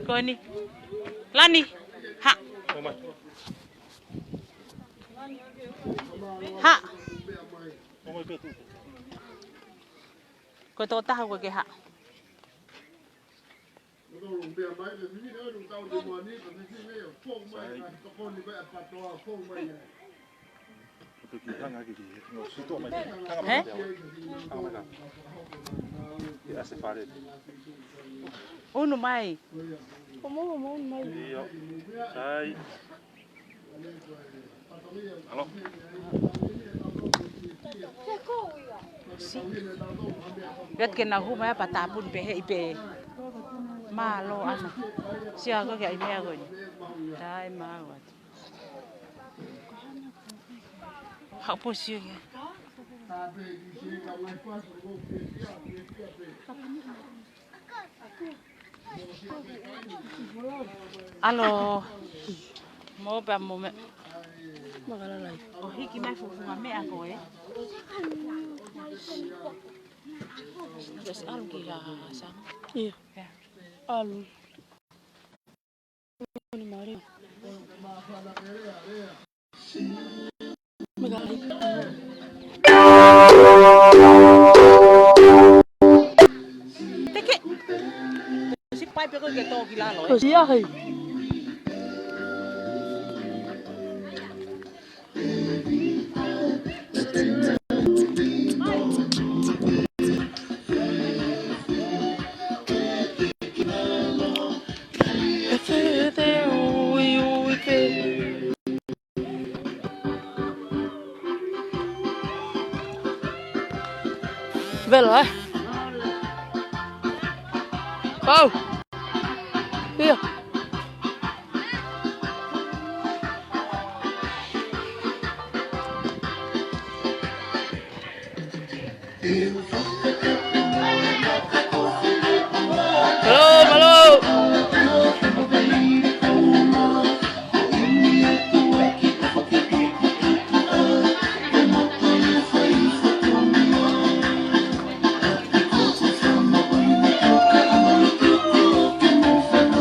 Coi ni. Lani. Ha. Ha. Coi tô ta của cái hạ. Uno mai. Como mai. Sai. Alo. Gat ke na hu mai patapun pe he ipe. Ma lo ana. Sia ko cái me rồi. Dai ma rồi. Học po siu ya. Alo. Mo ba mo me. Magala lai. Oh hiki mai fu fu me a ko e. Terus alun ki ya sang. Iya. Ya. Alun. Ni mari. Magala lai. Teke. Si pai pe ko ke to ki la lo. Ko sia hai. Vela, eh? Oh! Here. Hello,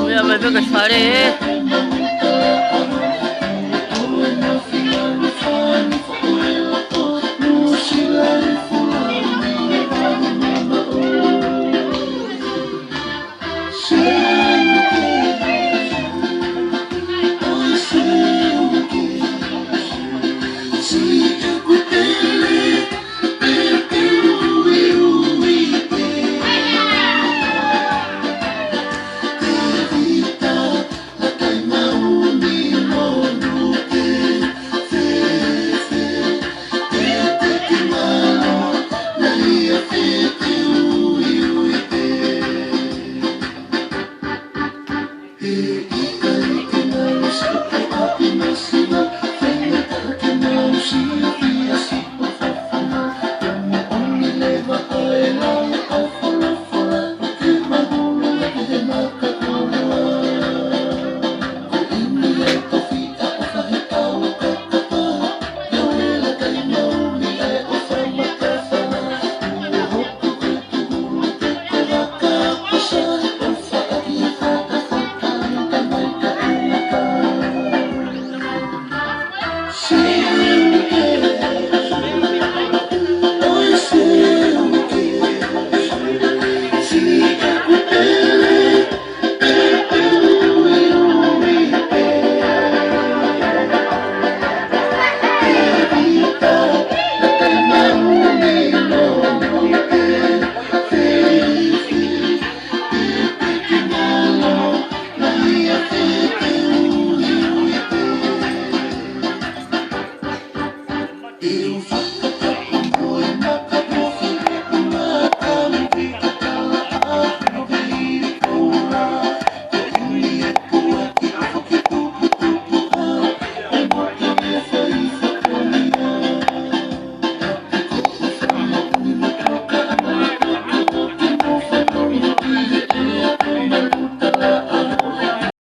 voy a ver lo que faré.